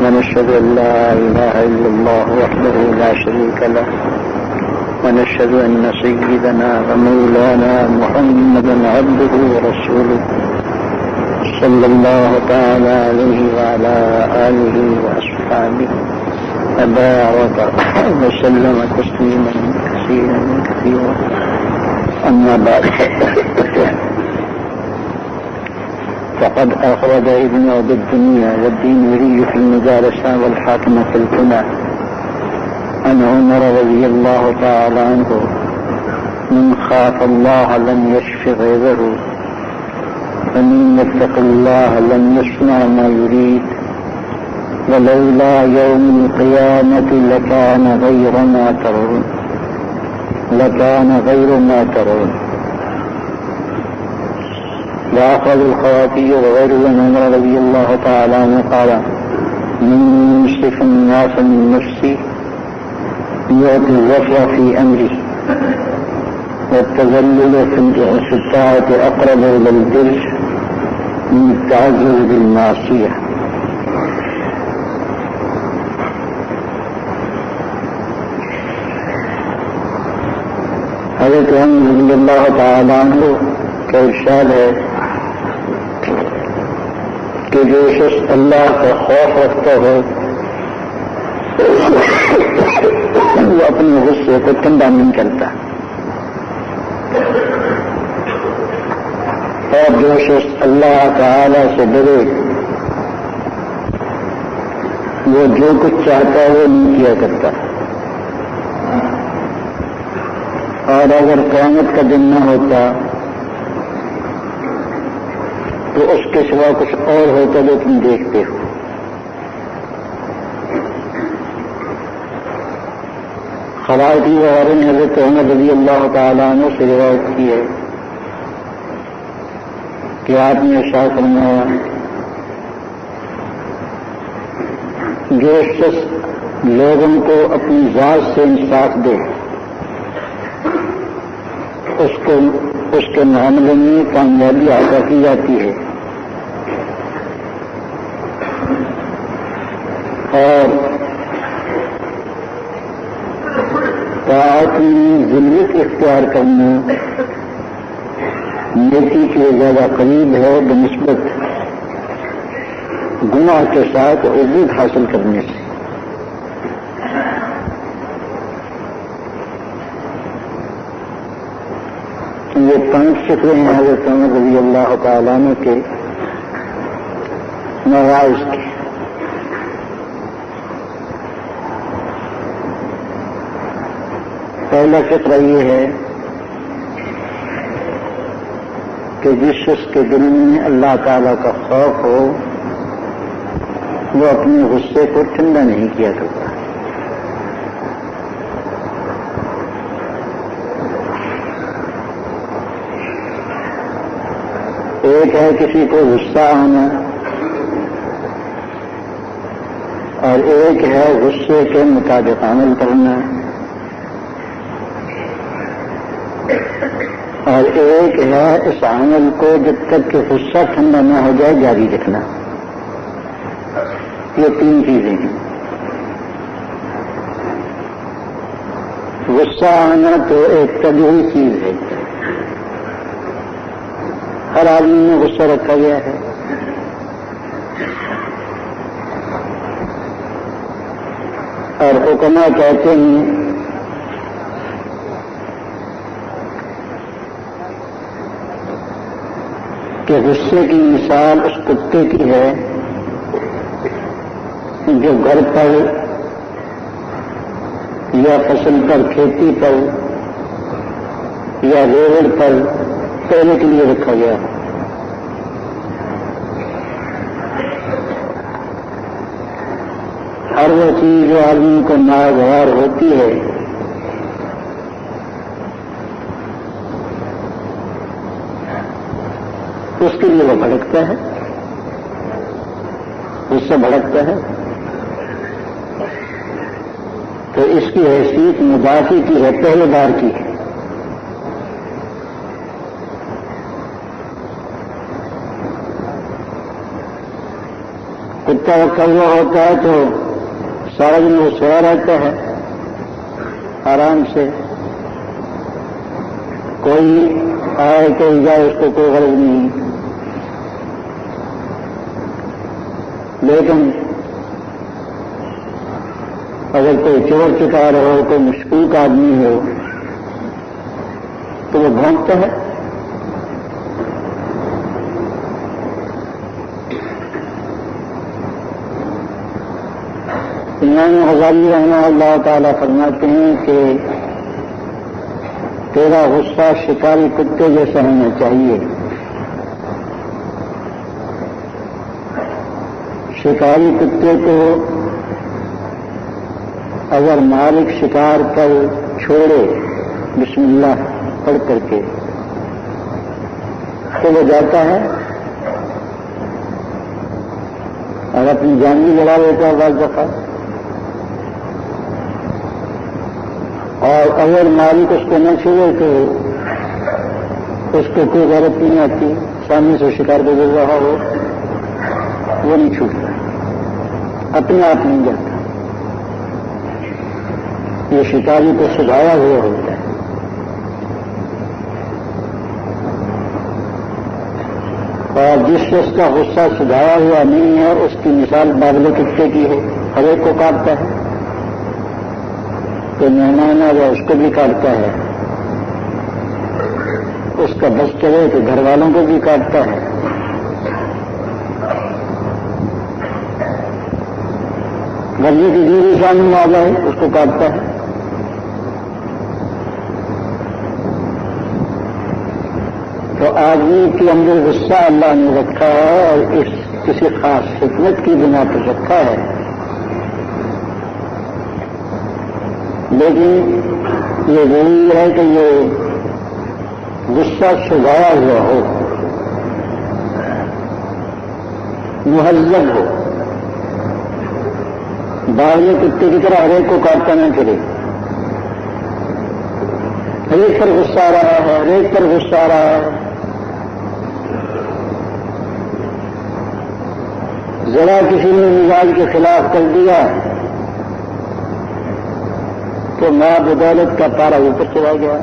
ونشهد أن لا إله إلا الله وحده لا شريك له ونشهد أن سيدنا ومولانا محمدا عبده ورسوله صلى الله تعالى عليه وعلى آله وأصحابه وبارك وسلم تسليما كثيرا أما بعد فقد أخرج ابن عبد الدنيا والدينوري في المجالسة والحاكم في الكنى عن عمر رضي الله تعالى عنه من خاف الله لم يشف غيظه ومن يتق الله لم يصنع ما يريد ولولا يوم القيامة لكان غير ما ترون وأخذ الخواتي وغيره من عمر رضي الله تعالى عنه قال من يمسك الناس من نفسه يعطي الوفى في أمره والتذلل في الطاعة أقرب إلى البر من التعذر بالمعصية. حضرت عمر رضی اللہ تعالی عنہ کا ارشاد ہے کہ جو شخص اللہ کا خوف رکھتا ہے وہ اپنے غصے کو ٹھنڈا نہیں کرتا، اور جو شخص اللہ تعالی سے ڈرے وہ جو کچھ چاہتا ہے وہ نہیں کیا کرتا، اور اگر قیامت کا دن نہ ہوتا تو اس کے سوا کچھ اور ہوتا جو تم دیکھتے ہو۔ خواتین وغیرہ نے حضرت عمر رضی اللہ تعالیٰ عنہ سے روایت کی ہے کہ آپ نے ارشاد فرمایا جو شخص لوگوں کو اپنی ذات سے انصاف دے اس کے معاملے میں کامیابی عطا کی جاتی ہے، اور طاعت میں ذلت اختیار کرنا نیکی کے زیادہ قریب ہے بنسبت گناہ کے ساتھ عزت حاصل کرنے سے۔ یہ 5 فقرے ہیں حضرت عمر رضی اللہ تعالیٰ عنہ کے مواعظ کے۔ پہلا فقرہ یہ ہے کہ جس شخص کے دل میں اللہ تعالیٰ کا خوف ہو وہ اپنے غصے کو ٹھنڈا نہیں کیا کرتا۔ ایک ہے کسی کو غصہ آنا اور ایک ہے غصے کے مطابق عمل کرنا، اور ایک ہے اس عمل کو جب تک کہ غصہ ٹھنڈا نہ ہو جائے جاری رکھنا۔ یہ 3 چیزیں ہیں۔ غصہ آنا تو ایک طبیعی چیز ہے، ہر آدمی میں غصہ رکھا گیا ہے، اور حکماء کہتے ہیں کہ غصے کی مثال اس کتے کی ہے جو گھر پر یا فصل پر، کھیتی پر یا ریوڑ پر پہنے کے لیے رکھا گیا ہے۔ ہر وہ چیز جو آدمی کو ناگوار ہوتی ہے اس کے لیے وہ بھڑکتا ہے، اس سے بھڑکتا ہے، تو اس کی حیثیت مدافع کی ہے، پہلے بار کی ہے۔ کتا رکھا ہوا ہوتا ہے تو سارا دن وہ سویا رہتا ہے آرام سے، کوئی آئے کوئی جائے اس کو کوئی غرض نہیں. لیکن اگر کوئی چور چکار ہو، کوئی مشکوک آدمی ہو تو وہ بھونکتا ہے. امام غزالی رحمہ اللہ تعالیٰ فرماتے ہیں کہ تیرا غصہ شکاری کتے جیسا ہونا چاہیے. شکاری کتے کو اگر مالک شکار پر چھوڑے بسم اللہ پڑھ کر کے تو وہ جاتا ہے اور اپنی جان بھی لڑا لیتا ہے بعض دفعہ. اور اگر مالک اس کو نہ چھوڑے تو اس کو کوئی غیرت نہیں آتی، سامنے سے شکار گزر رہا ہو وہ نہیں چھوٹتا، اپنے آپ نہیں جاتا. یہ شکاری کو سجایا ہوا ہوتا ہے. اور جس شخص کا غصہ سجایا ہوا نہیں ہے اس کی مثال باغلے کتے کی ہے، ہر ایک کو کاٹتا ہے. تو مہمان آ جائے اس کو بھی کاٹتا ہے، اس کا بس چلے تو گھر والوں کو بھی کاٹتا ہے. غرضے کی جیوی سامنے آ جائے اس کو کاٹتا ہے. تو آدمی کے اندر غصہ اللہ نے رکھا ہے اور اس کسی خاص حکمت کی بنا پر رکھا ہے. لیکن یہ ضروری ہے کہ یہ غصہ سجایا ہوا ہو، مہذب ہو. باغی کتے کی طرح ہر ایک کو کاٹتا نہ چلے. ہر ایک پر غصہ آ رہا ہے، ہر ایک پر غصہ آ رہا ہے. ذرا کسی نے مزاج کے خلاف کر دیا تو ماں بدولت کا پارا اوپر چلا گیا.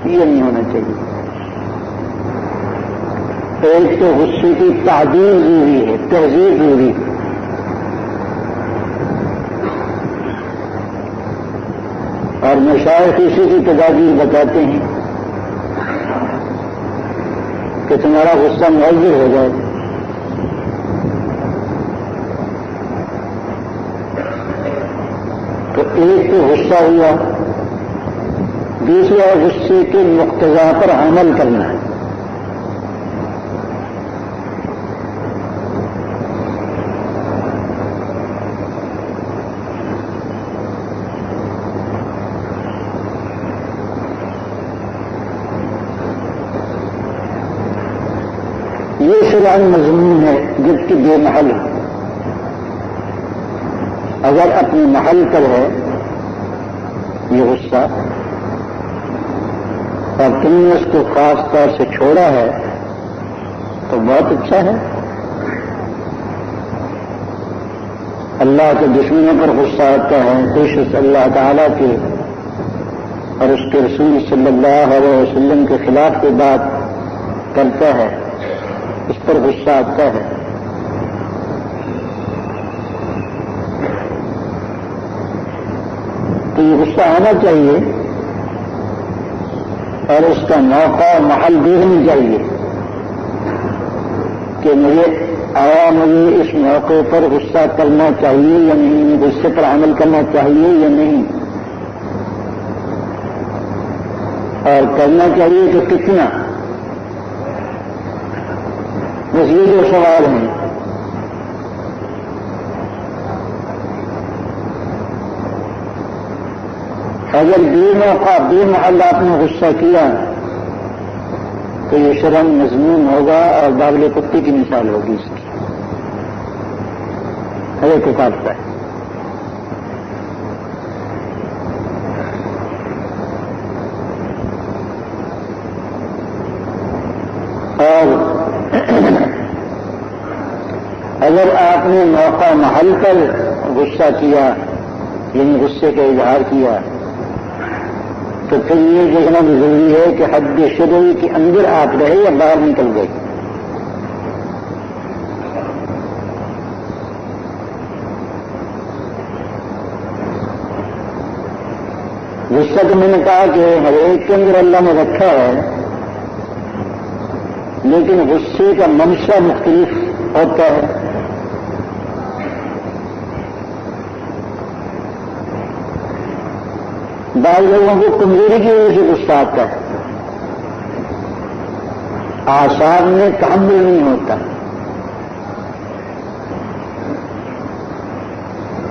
یہ نہیں ہونا چاہیے. ایک تو غصے کی تعدیل ضروری ہے، تہذیب ضروری ہے. اور مشائخ اسی کی تدابیر بتاتے ہیں کہ تمہارا غصہ مؤثر ہو جائے. تو ایک تو غصہ ہوا، دوسرا غصے کے مقتضا پر عمل کرنا ہے. یہ شرعی مضمون ہے جبکہ بے محل ہے. اگر اپنے محل پر ہے یہ غصہ اور تم نے اس کو خاص طور سے چھوڑا ہے تو بہت اچھا ہے. اللہ کے دشمنوں پر غصہ آتا ہے، کوشش اللہ تعالیٰ کے اور اس کے رسول صلی اللہ علیہ وسلم کے خلاف کی بات کرتا ہے، اس پر غصہ آتا ہے. تو یہ غصہ آنا چاہیے اور اس کا موقع اور محل دیکھنا چاہیے کہ مجھے اس موقع پر غصہ کرنا چاہیے یا نہیں، غصے پر عمل کرنا چاہیے یا نہیں، اور کرنا چاہیے تو کتنا. بس یہ جو سوال ہیں. اگر بے موقع بے محل آپ نے غصہ کیا تو یہ شرم مضمون ہوگا اور باغلے کتے کی مثال ہوگی. اس کی ہر ایک کو کاٹتا ہے. اور اگر آپ نے موقع محل پر غصہ کیا یعنی غصے کا اظہار کیا تو پھر یہ دیکھنا بھی ضروری ہے کہ حد شرعی کے اندر آپ رہے یا باہر نکل گئے. غصہ تو میں نے کہا کہ ہر ایک کے اندر اللہ نے رکھا ہے، لیکن غصے کا منشا مختلف ہوتا ہے. بعض لوگوں کو کمزوری کی وجہ سے غصہ آتا ہے، اعصاب میں تحمل نہیں ہوتا،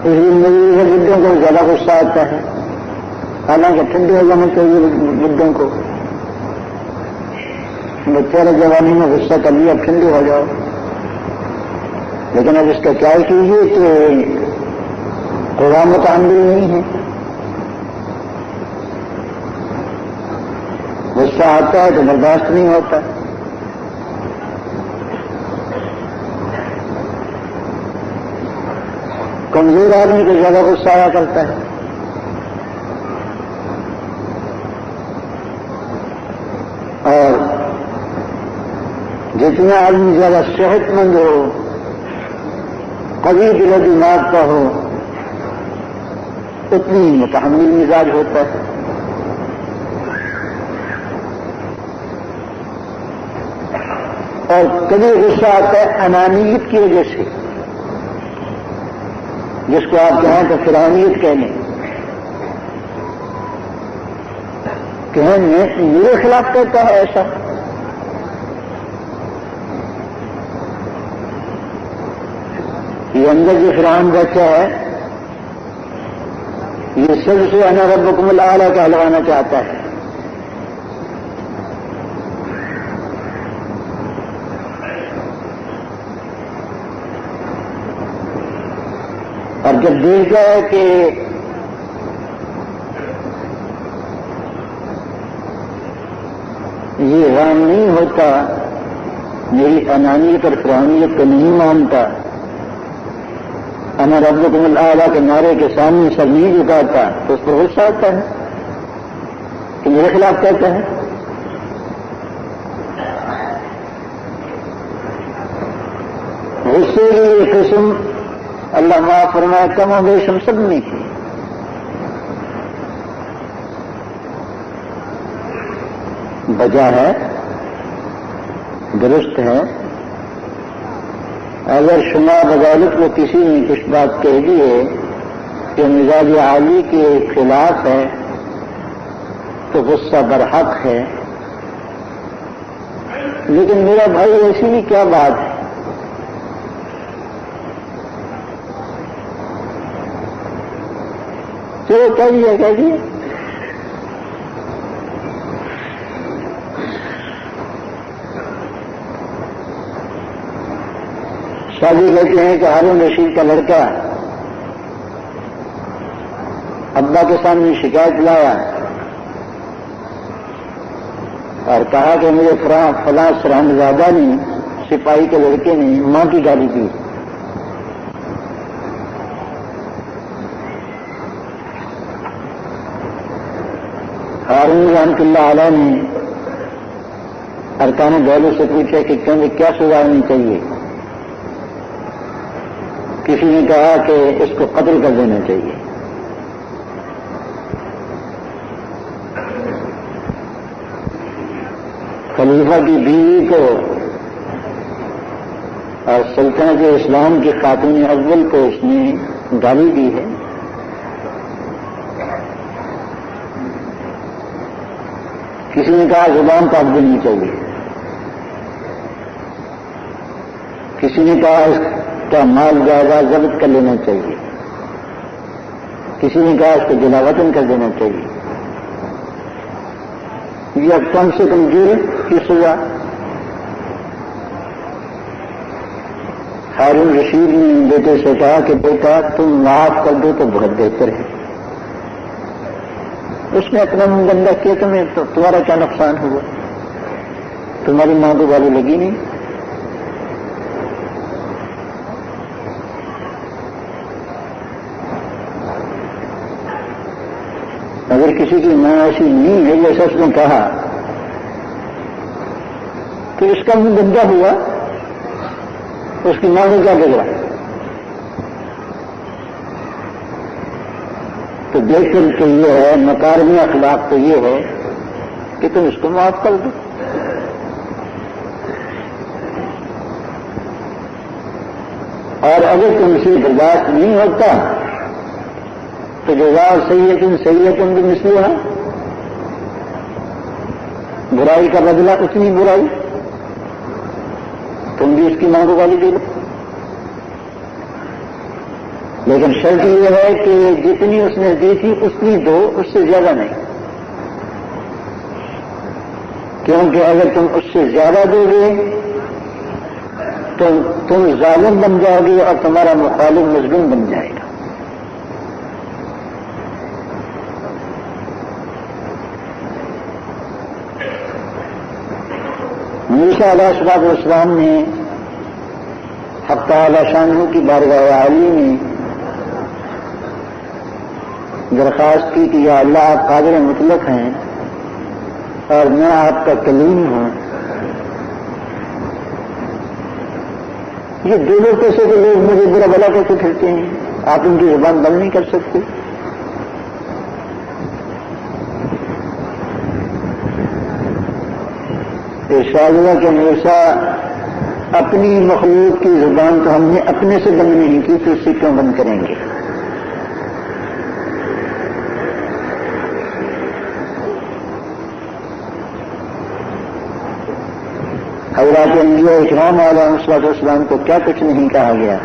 اس لیے مریض بڈوں کو زیادہ غصہ آتا ہے. حالانکہ ٹھنڈے ہو جانا چاہیے بڈوں کو. بچے جوانی میں غصہ کر لیا اب ٹھنڈے ہو جاؤ، لیکن اب اس کا کیا کیجیے کہ قوا متحمل نہیں ہے. غصہ آتا ہے تو برداشت نہیں ہوتا. کمزور آدمی کو زیادہ غصہ آیا کرتا ہے. اور جتنا آدمی زیادہ صحت مند ہو، قوی دل و دماغ کا ہو، اتنی متحمل مزاج ہوتا ہے. اور کبھی غصہ آتا ہے انانیت کی وجہ سے، جس کو آپ کہیں تو فرعونیت کہہ لیں، کہ میرے خلاف کہتا ہے ایسا. یہ اندر جو فرعون بیٹھا ہے یہ سب سے انا ربکم الاعلی کہلوانا چاہتا ہے. اور جب دیکھا ہے کہ یہ غام نہیں ہوتا، میری انانیت اور فرعونیت کو نہیں مانتا، انا ربکم الاعلی کے نعرے کے سامنے سر نہیں جھکاتا، تو اس پر غصہ آتا ہے کہ میرے خلاف کہتا ہے. غصے کی یہ قسم اللہ معاف فرمائے کم و بیش ہم سب نے کی. وجہ ہے، درست ہے. اگر شما بغالت کو کسی نے کچھ بات کہہ دی ہے کہ مزاج عالی کے خلاف ہے تو غصہ برحق ہے، لیکن میرا بھائی ایسی بھی کیا بات ہے؟ چلو کہہ دیے. شادی کہتے ہیں کہ ہارون رشید کا لڑکا ابا کے سامنے شکایت لایا اور کہا کہ مجھے فلاں سرحدزادہ نے، سپاہی کے لڑکے نے ماں کی گالی دی. ہارون رحمۃ اللہ علیہ نے ارکان دولت سے پوچھا کہ کیا سزا ہونی چاہیے. کسی نے کہا کہ اس کو قتل کر دینا چاہیے. خلیفہ کی بیوی کو اور سلطنت اسلام کی خاتون اول کو اس نے گالی دی ہے. کسی نے کہا زبان کاٹ دینی چاہیے. کسی نے کہا اس کا مال جائیداد ضبط کر لینا چاہیے. کسی نے کہا اس کو جلا وطن کر دینا چاہیے. یہ کم سے کم جیل کی سزا. ہارون رشید نے بیٹے سے کہا کہ بیٹا تم معاف کر دو تو بہت بہتر ہے. اس نے اپنا منہ گندا کیا، تمہارا کیا نقصان ہوا؟ تمہاری ماں کو گالی لگی نہیں. کسی کی ماں ایسی نہیں ہے جیسا اس نے کہا کہ اس کا منہ گندا ہوا، اس کی ماں کو کیا بگڑا؟ تو دیکھ کر کے یہ ہے، مکارم اخلاق تو یہ ہے کہ تم اس کو معاف کر دو. اور اگر تم سے برداشت نہیں ہوتا تو جزاء سیئۃ بمثلھا، برائی کا بدلہ اتنی برائی، تم بھی اس کی ماں کو گالی دے لو. لیکن شرط یہ ہے کہ جتنی اس نے دی تھی اتنی دو، اس سے زیادہ نہیں، کیونکہ اگر تم اس سے زیادہ دو گے تو تم ظالم بن جاؤ گے اور تمہارا مخالف مظلوم بن جائے گا. موسیٰ علیہ السلام نے حق تعالی شانہ کی بارگاہ عالی میں درخواست کی کہ یا اللہ آپ قادر مطلق ہیں اور میں آپ کا کلیم ہوں. یہ دو لوگ کیسے کہ لوگ مجھے برا بلا کیسے پھرتے ہیں، آپ ان کی زبان بند نہیں کر سکتے؟ ارشاد ہوا کہ موسیٰ اپنی مخلوق کی زبان تو ہم نے اپنے سے بند نہیں کی، تو اس سے کیوں بند کریں گے؟ حضرات انبیاء اکرام علیہ السلام کو کیا کچھ نہیں کہا گیا،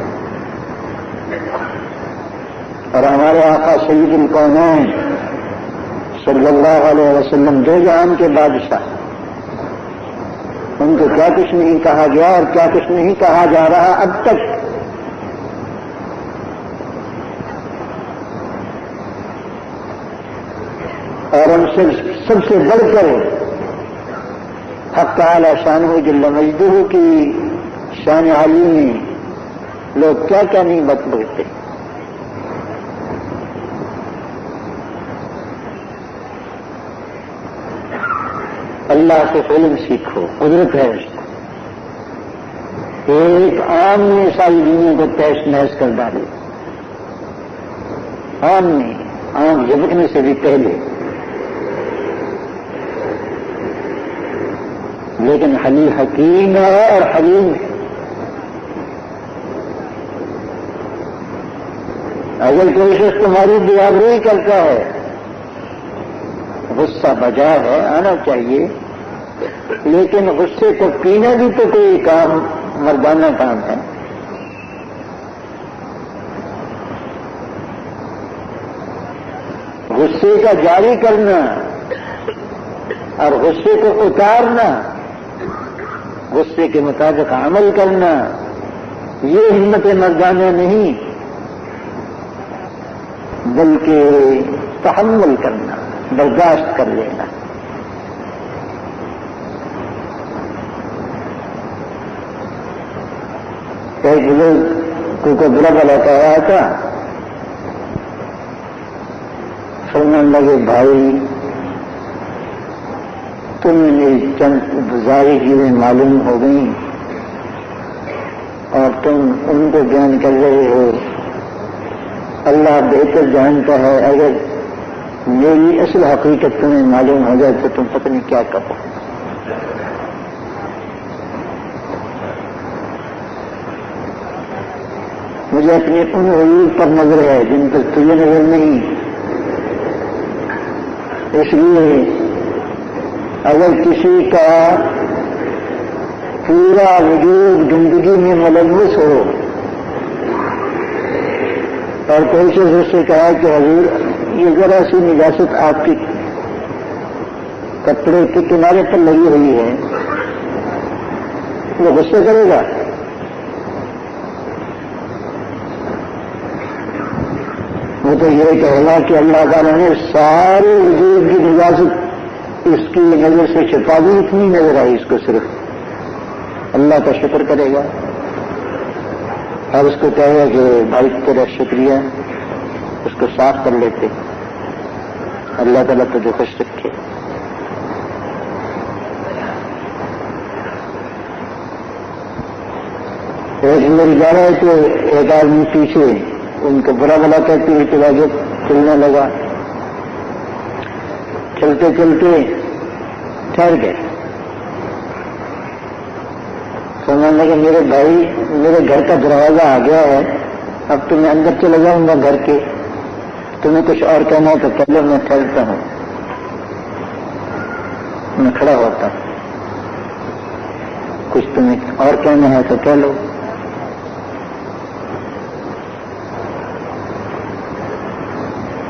اور ہمارے آقا سید الکونین صلی اللہ علیہ وسلم دو جہان کے بادشاہ، ان کو کیا کچھ نہیں کہا گیا اور کیا کچھ نہیں کہا جا رہا اب تک. اور ان سے سب سے بڑھ کر حق تعالی شانہ جل مجدہ کی شان عالی میں لوگ کیا کیا نہیں بتاتے. اللہ سے علم سیکھو، قدرت ہے اس کو. ایک عام نے ساری دنیا کو تیش نحس کر ڈالے، عام نے، آنکھ جھپکنے سے بھی پہلے. لیکن حکیم ہے اور حلیم ہے. اگر کوئی شخص تمہاری برابری کرتا ہے، غصہ بجا ہے، آنا چاہیے، لیکن غصے کو پینا بھی تو کوئی کام، مردانہ کام ہے. غصے کا جاری کرنا اور غصے کو اتارنا، غصے کے مطابق عمل کرنا، یہ ہمت مردانہ نہیں، بلکہ تحمل کرنا، برداشت کر لینا. ایک بزرگ کو برا بلا کہہ رہا تھا، فرمانے لگے بھائی تمہیں چند ظاہری چیزیں معلوم ہو گئیں اور تم ان کو بیان کر رہے ہو، اللہ بہتر جانتا ہے، اگر میری اصل حقیقت تمہیں معلوم ہو جائے تو تم پتہ نہیں کیا کرو. مجھے اپنی ان عیوب پر نظر ہے جن پر تجھے نظر نہیں، اس لیے اگر کسی کا پورا وجود گندگی میں ملوث ہو اور کوئی شخص اس سے کہا کہ حضور یہ ذرا سی نجاست آپ کے کپڑے کے کنارے پر لگی ہوئی ہے، وہ غصہ کرے گا؟ وہ تو یہ کہے گا کہ اللہ تعالیٰ نے سارے وجود کی نجاست اس کی نظر سے چھپا دی، اتنی نظر آئی اس کو، صرف اللہ کا شکر کرے گا. اور اس کو کہے گا کہ بھائی تیرا شکریہ، اس کو صاف کر لیتے. اللہ تعالیٰ تجھے خوش رکھے. ایک میری جا رہا ہے تو ایک آدمی پیچھے ان کو برا بلا کہتے ہوئے چلا کے چلنے لگا. چلتے چلتے ٹھہر گئے. سمجھنے لگے میرے بھائی میرے گھر کا دروازہ آ گیا ہے, اب تو میں اندر چلا جاؤں گا گھر کے, تمہیں کچھ اور کہنا ہے تو کہہ لو, میں ٹھہرتا ہوں, میں کھڑا ہوتا ہوں, کچھ تمہیں اور کہنا ہے تو کہہ لو.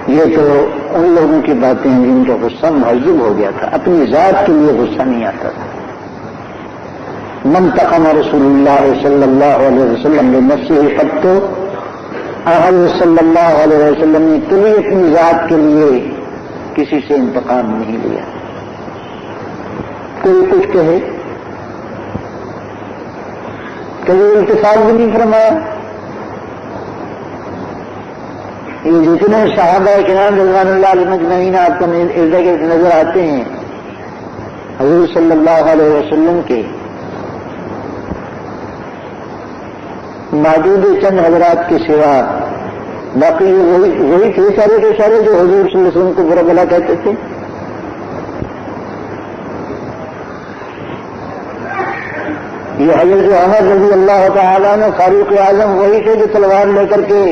یہ تو ان لوگوں کی باتیں ہیں جن کا غصہ مہذب ہو گیا تھا, اپنی ذات کے لیے غصہ نہیں آتا تھا. منتقم رسول اللہ صلی اللہ علیہ وسلم لنفسہ قط تو حضرت صلی اللہ علیہ وسلم نے کبھی اپنی ذات کے لیے کسی سے انتقام نہیں لیا. کوئی کچھ کہے, کبھی التفات بھی نہیں فرمایا. یہ جتنے صحابہ کرام رضوان اللہ علیہ مجمعین آپ کو ارد گرد نظر آتے ہیں, حضور صلی اللہ علیہ وسلم کے معدود چند حضرات کے سوا باقی وہی تھے سارے کے سارے جو حضور صلی اللہ علیہ وسلم کو برا بلا کہتے تھے. یہ حضرت عمر رضی اللہ تعالیٰ نے فاروق اعظم وہی تھے جو تلوار لے کر کے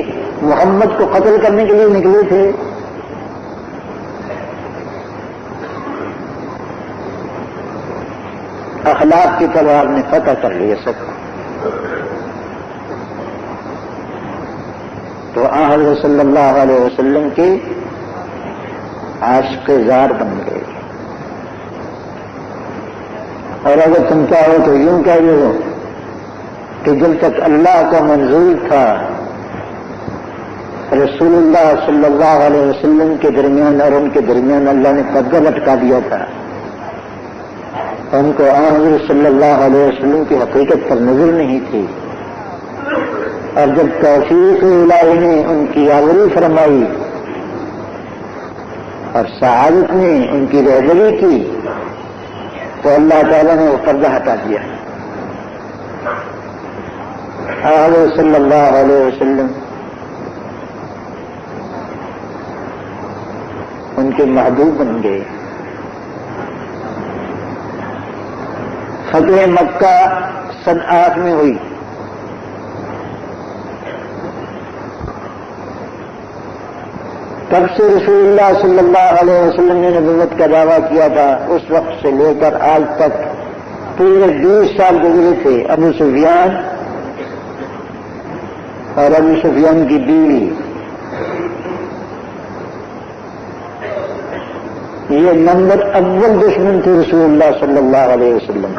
محمد کو قتل کرنے کے لیے نکلے تھے. اخلاق کی تلوار نے فتح کر لیا سب. تو حضرت صلی اللہ علیہ وسلم کے عاشق زار بن گئے. اور اگر تم چاہو تو یوں کہہ دو کہ جب تک اللہ کا منظور تھا رسول اللہ صلی اللہ علیہ وسلم کے درمیان اور ان کے درمیان اللہ نے پردہ لٹکا دیا تھا. ان کو حضرت صلی اللہ علیہ وسلم کی حقیقت پر نظر نہیں تھی. اور جب توفیق الہی نے ان کی آوری فرمائی اور سعادت نے ان کی رہبری کی تو اللہ تعالیٰ نے وہ پردہ ہٹا دیا. حضرت صلی اللہ علیہ وسلم ان کے محبوب بن گئے. فتح مکہ سن 8 میں ہوئی. تب سے رسول اللہ صلی اللہ علیہ وسلم نے نبوت کا دعویٰ کیا تھا. اس وقت سے لے کر آج تک پورے 20 سال گزرے تھے. ابو سفیان اور ابو سفیان کی بیوی یہ نمبر اول دشمن تھے رسول اللہ صلی اللہ علیہ وسلم.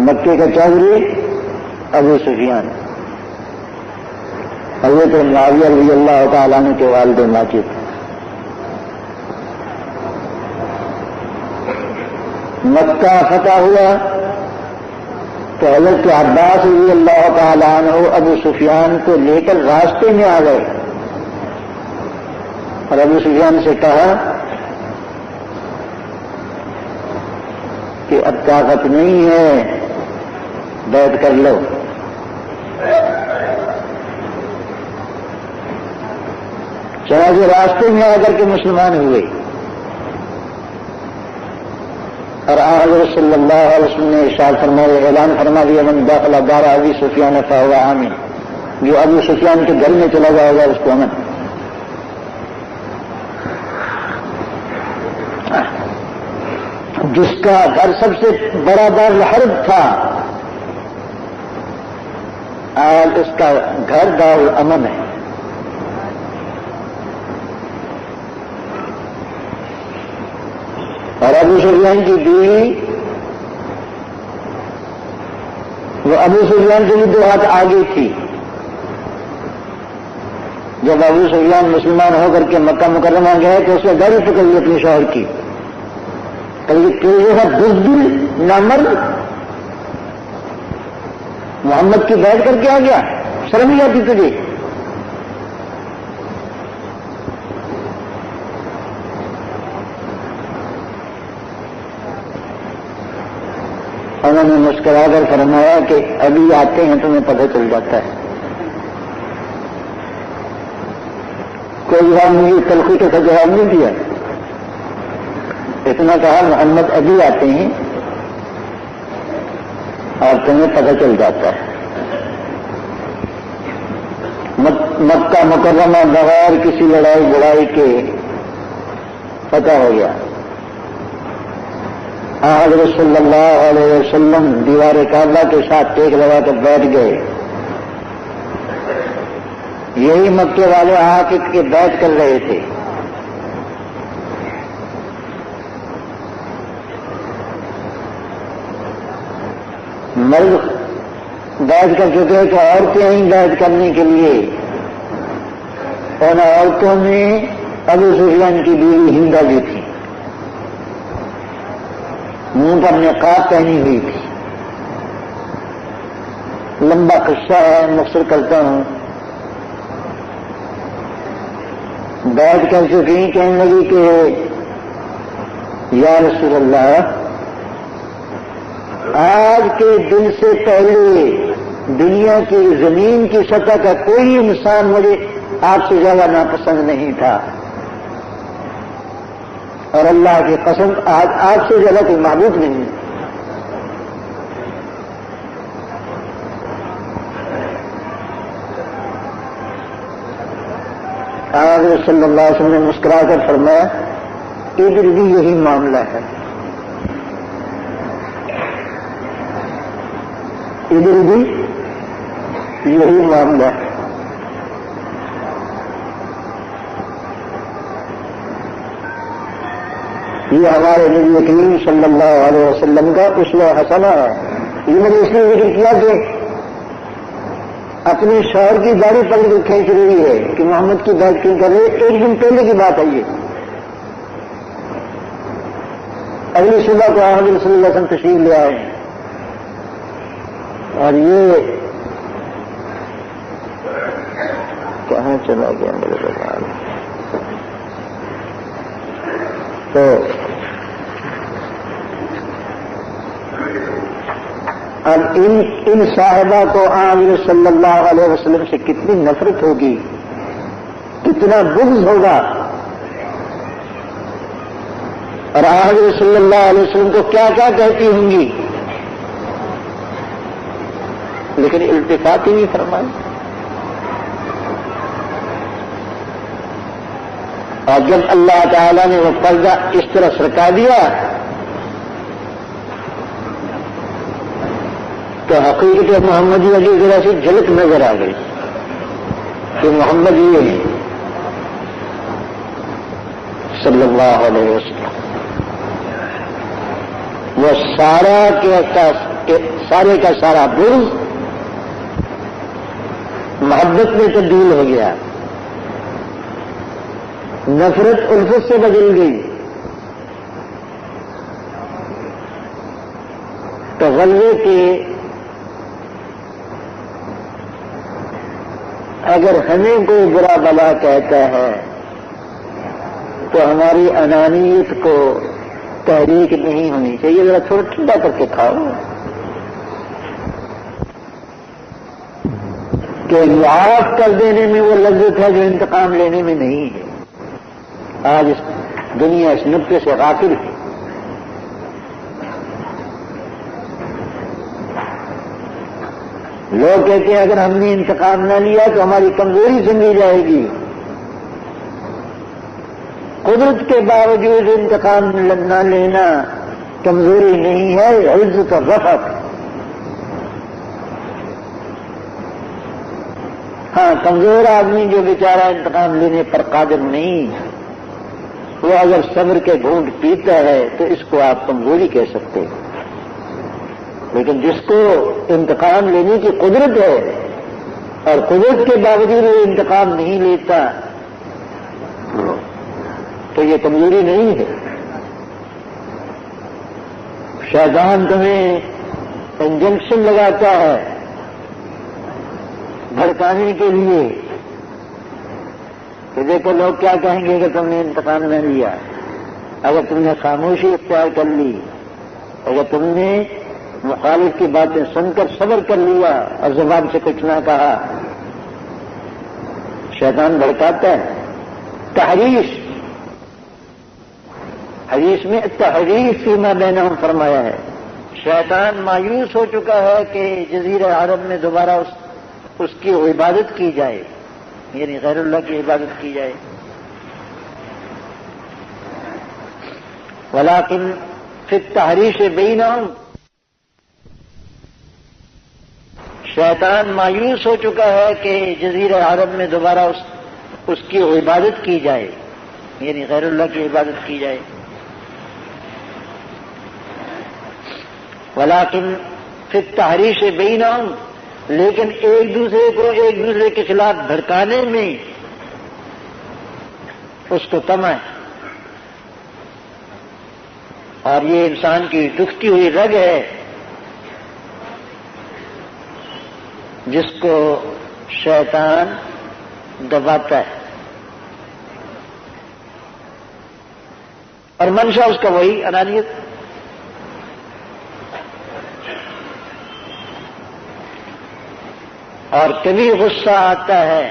مکے کا چودھری ابو سفیان حضرت معاویہ رضی اللہ تعالیٰ عنہ کے والد ماجد. مکہ فتح ہوا تو حضرت عباس رضی اللہ تعالیٰ عنہ ابو سفیان کو لے کر راستے میں آ گئے اور ابو سفیان سے کہا کہ اب طاقت نہیں ہے, بیعت کر لو. چنانچہ راستے میں آ کر کے مسلمان ہوئے اور حضرت صلی اللہ علیہ وسلم نے ارشاد فرمایا, اعلان فرما دیا, من داخل دار ابی سفیان فهو آمن, جو ابو سفیان کے گھر میں چلا جائے گا اس کو امن. جس کا گھر سب سے بڑا دار الحرب تھا آج اس کا گھر دار الامن ہے. اور ابو سفیان کی بیوی وہ ابو سفیان سے بھی 2 ہاتھ آگے تھی. جب ابو سفیان مسلمان ہو کر کے مکہ مکرمہ گئے تو اس نے گاڑی پکڑ لی اپنے شوہر کی, بزدل نامرد محمد کی بیعت کر کے آ گیا, شرم نہیں آتی تجھے؟ انہوں نے مسکرا کر فرمایا کہ ابھی آتے ہیں تمہیں پتہ چل جاتا ہے. کوئی جواب نہیں، تلخی کا جواب نہیں دیا، اتنا کہا محمد ابھی آتے ہیں اور تمہیں پتہ چل جاتا ہے. مکہ مکرمہ بغیر کسی لڑائی بڑائی کے فتح ہو گیا. حضرت صلی اللہ علیہ وسلم دیوار کعبہ کے ساتھ ٹیک لگا کر بیٹھ گئے. یہی مکے والے عاقب کے بیعت کر رہے تھے. مرد بیعت کر چکے تو عورتیں ہی بیعت کرنے کے لیے. ان عورتوں میں ابو سفیان کی بیوی ہندا بھی تھی، منہ پر نقاب پہنی ہوئی تھی. لمبا قصہ ہے، مختصر کرتا ہوں. بیعت کر چکی، کہنے لگی کہ یا رسول اللہ، آج کے دن سے پہلے دنیا کی زمین کی سطح کا کوئی انسان مجھے آپ سے زیادہ ناپسند نہیں تھا، اور اللہ کی قسم آج آپ سے زیادہ کوئی معبود نہیں. حضرت صلی اللہ علیہ وسلم نے مسکرا کر فرمایا ادھر بھی یہی معاملہ ہے، ادھر بھی یہی معاملہ ہے. یہ ہمارے نبی کریم صلی اللہ علیہ وسلم کا اسوہ حسنہ ہے. یہ میں نے اس لیے ذکر کیا کہ اپنے شوہر کی داڑھی پکڑ کے کھینچ رہی ہے کہ محمد کی بیعت کیوں کر رہے. ایک دن پہلے کی بات ہے یہ. اگلی صبح کو حضرت صلی اللہ علیہ وسلم تشریف لے آئے اور یہ کہاں چلا گیا میرے بغیر. تو اب ان صاحبہ کو حضرت صلی اللہ علیہ وسلم سے کتنی نفرت ہوگی، کتنا بغض ہوگا، اور حضرت صلی اللہ علیہ وسلم کو کیا کیا کہتی ہوں گی، لیکن التفات ہی نہیں فرمائی. اور جب اللہ تعالیٰ نے وہ پردہ اس طرح سرکا دیا تو حقیقت محمدیہ کی ذرا سی جھلک نظر آ گئی کہ محمد یہ ہے صلی اللہ علیہ وسلم. وہ سارے کا سارا بغض محبت میں تبدیل ہو گیا، نفرت الفت سے بدل گئی. تو غلبے کے اگر ہمیں کوئی برا بلا کہتا ہے تو ہماری انانیت کو تحریک نہیں ہونی چاہیے. ذرا تھوڑا ٹھنڈا کر کے کھاؤ کہ معاف کر دینے میں وہ لذت ہے جو انتقام لینے میں نہیں ہے. آج اس دنیا اس نقطے سے غافل ہے. لوگ کہتے ہیں اگر ہم نے انتقام نہ لیا تو ہماری کمزوری سمجھی جائے گی. قدرت کے باوجود انتقام نہ لینا کمزوری نہیں ہے، عزت اور رفعت. ہاں، کمزور آدمی جو بیچارہ انتقام لینے پر قادر نہیں، وہ اگر صبر کے گھونٹ پیتا ہے تو اس کو آپ کمزوری کہہ سکتے ہیں. لیکن جس کو انتقام لینے کی قدرت ہے اور قدرت کے باوجود وہ انتقام نہیں لیتا تو یہ کمزوری نہیں ہے. شیطان تمہیں انجنکشن لگاتا ہے بھڑکانے کے لیے کہ دیکھو لوگ کیا کہیں گے کہ تم نے انتقام نہ لیا. اگر تم نے خاموشی اختیار کر لی، اگر تم نے مخالف کی باتیں سن کر صبر کر لیا اور زبان سے کچھ نہ کہا. شیطان بھڑکاتا ہے. تحریش، حدیث میں تحریف فیما بینہم فرمایا ہے. شیطان مایوس ہو چکا ہے کہ جزیرہ عرب میں دوبارہ اس کی عبادت کی جائے، یعنی غیر اللہ کی عبادت کی جائے. ولیکن فی التحریش بینہم، شیطان مایوس ہو چکا ہے کہ جزیرہ عرب میں دوبارہ اس کی عبادت کی جائے، یعنی غیر اللہ کی عبادت کی جائے. ولیکن فی التحریش بینہم، لیکن ایک دوسرے کو ایک دوسرے کے خلاف بھڑکانے میں اس کو طمع ہے. اور یہ انسان کی دکھتی ہوئی رگ ہے جس کو شیطان دباتا ہے، اور منشا اس کا وہی انانیت. اور کبھی غصہ آتا ہے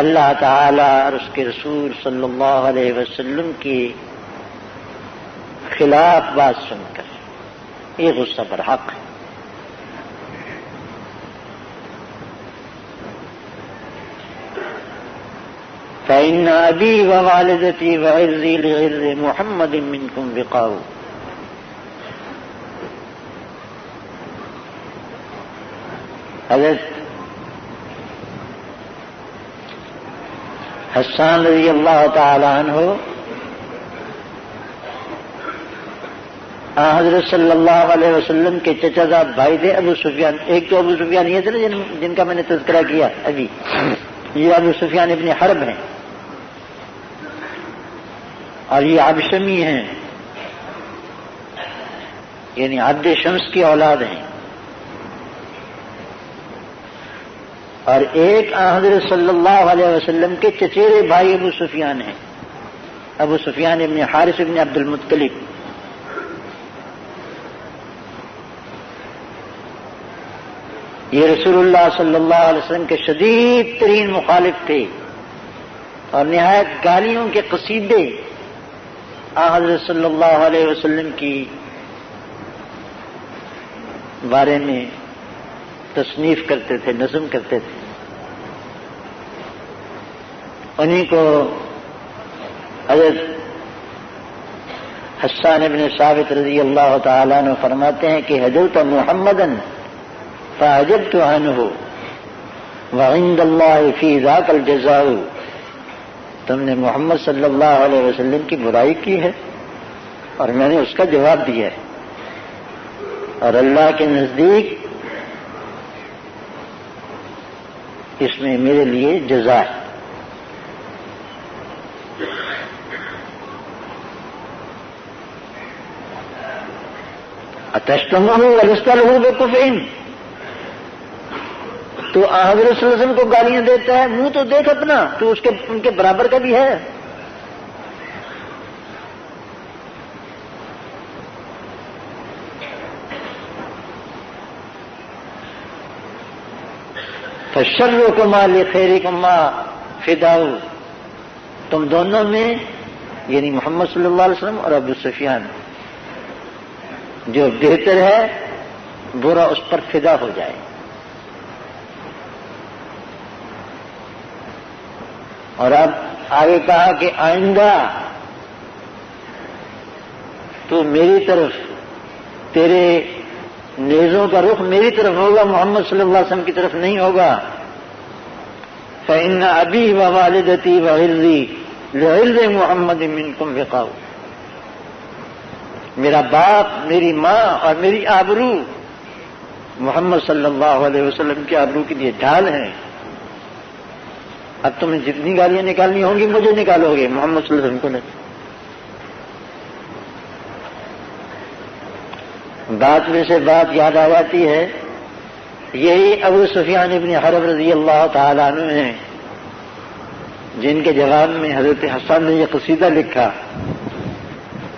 اللہ تعالی اور اس کے رسول صلی اللہ علیہ وسلم کی خلاف بات سن کر. یہ غصہ برحق ہے. فإن أبي ووالدتي وعرضي لعرض محمد منكم بقاء. حضرت حسان رضی اللہ تعالی عنہ حضرت صلی اللہ علیہ وسلم کے چچا زاد بھائی تھے ابو سفیان. ایک تو ابو سفیان یہ تھے نا جن کا میں نے تذکرہ کیا ابھی، یہ ابو سفیان ابن حرب ہیں، اور یہ عبشمی ہیں، یعنی عبد شمس کی اولاد ہیں. اور ایک حضرت صلی اللہ علیہ وسلم کے چچیرے بھائی ابو سفیان ہیں، ابو سفیان ابن حارث ابن عبد المطلب. یہ رسول اللہ صلی اللہ علیہ وسلم کے شدید ترین مخالف تھے، اور نہایت گالیوں کے قصیدے حضرت صلی اللہ علیہ وسلم کی بارے میں تصنیف کرتے تھے، نظم کرتے تھے. انہیں کو حضرت حسان ابن ثابت رضی اللہ تعالیٰ عنہ فرماتے ہیں کہ حضرت محمدً فعجبت عنہ وعند اللہ فی ذاک الجزاء. تم نے محمد صلی اللہ علیہ وسلم کی برائی کی ہے اور میں نے اس کا جواب دیا ہے، اور اللہ کے نزدیک اس میں میرے لیے جزا ہے. اتشتمہ ولست لہ بکفء. تو حضرت صلی اللہ علیہ وسلم کو گالیاں دیتا ہے، منہ تو دیکھ اپنا، تو ان کے برابر کا بھی ہے. فشرکما لخیرکما فداء. تم دونوں میں، یعنی محمد صلی اللہ علیہ وسلم اور ابو سفیان، جو بہتر ہے برا اس پر فدا ہو جائے. اور اب آگے کہا کہ آئندہ تو میری طرف، تیرے نیزوں کا رخ میری طرف ہوگا، محمد صلی اللہ علیہ وسلم کی طرف نہیں ہوگا. فإن أبي ووالدتي وعرضي لعرض محمد منكم بقاء. میرا باپ، میری ماں اور میری آبرو محمد صلی اللہ علیہ وسلم کی آبرو کے لیے ڈھال ہیں. اب تمہیں جتنی گالیاں نکالنی ہوں گی مجھے نکالو گے، محمد صلی اللہ علیہ وسلم کو نہیں. بات میں سے بات یاد آ جاتی ہے، یہی ابو سفیان ابن حرب رضی اللہ تعالیٰ عنہ ہیں جن کے جواب میں حضرت حسان نے یہ قصیدہ لکھا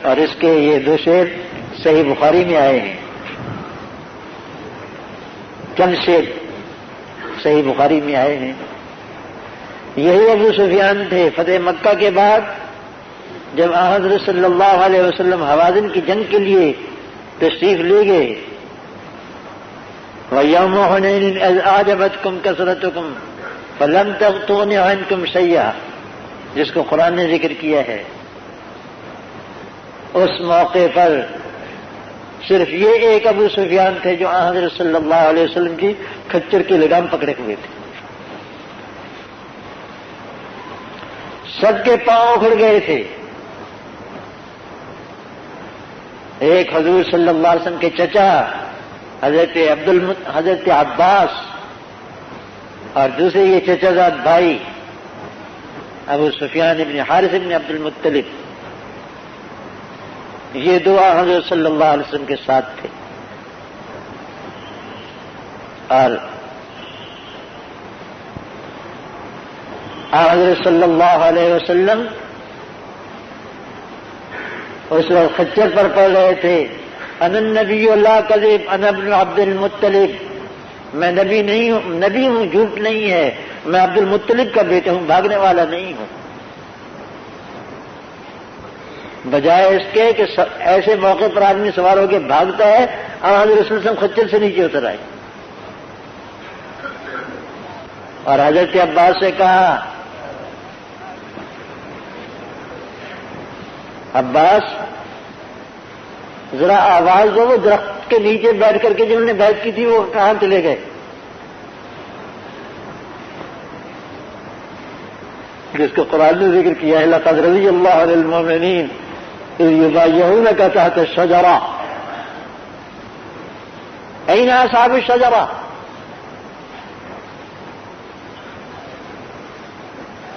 اور اس کے یہ دو شعر صحیح بخاری میں آئے ہیں، چند شعر صحیح بخاری میں آئے ہیں۔ یہی ابو سفیان تھے فتح مکہ کے بعد جب حضرت صلی اللہ علیہ وسلم حوازن کی جنگ کے لیے تشریف لے گئے، وَيَوْمَ حُنَيْنٍ إِذْ أَعْجَبَتْكُمْ كَثْرَتُكُمْ فَلَمْ تَغْنُ عَنْكُمْ شَيْئًا، جس کو قرآن نے ذکر کیا ہے، اس موقع پر صرف یہ ایک ابو سفیان تھے جو حضرت صلی اللہ علیہ وسلم کی کھچر کی لگام پکڑے ہوئے تھے۔ سب کے پاؤں اکھڑ گئے تھے۔ ایک حضور صلی اللہ علیہ وسلم کے چچا حضرت عباس اور دوسرے یہ چچا زاد بھائی ابو سفیان ابن حارث ابن عبد المطلب، یہ دو حضرت صلی اللہ علیہ وسلم کے ساتھ تھے۔ اور حضرت صلی اللہ علیہ وسلم اس وقت خچر پر پڑ رہے تھے، انا النبی لا کذب انا ابن عبد المطلب، میں نبی نہیں ہوں، نبی ہوں جھوٹ نہیں ہے، میں عبد المطلب کا بیٹا ہوں، بھاگنے والا نہیں ہوں۔ بجائے اس کے کہ ایسے موقع پر آدمی سوار ہو کے بھاگتا ہے، حضرت رسول صلی اللہ علیہ وسلم خچر سے نیچے اتر آئے اور حضرت عباس سے کہا، عباس ذرا آواز دو، وہ درخت کے نیچے بیٹھ کر کے جنہوں نے بیعت کی تھی وہ کہاں چلے گئے؟ جس کو قرآن نے ذکر کیا ہے، لقد رضی اللہ عن المؤمنین اذ یبایعونک تحت الشجرہ این اصحاب الشجرہ۔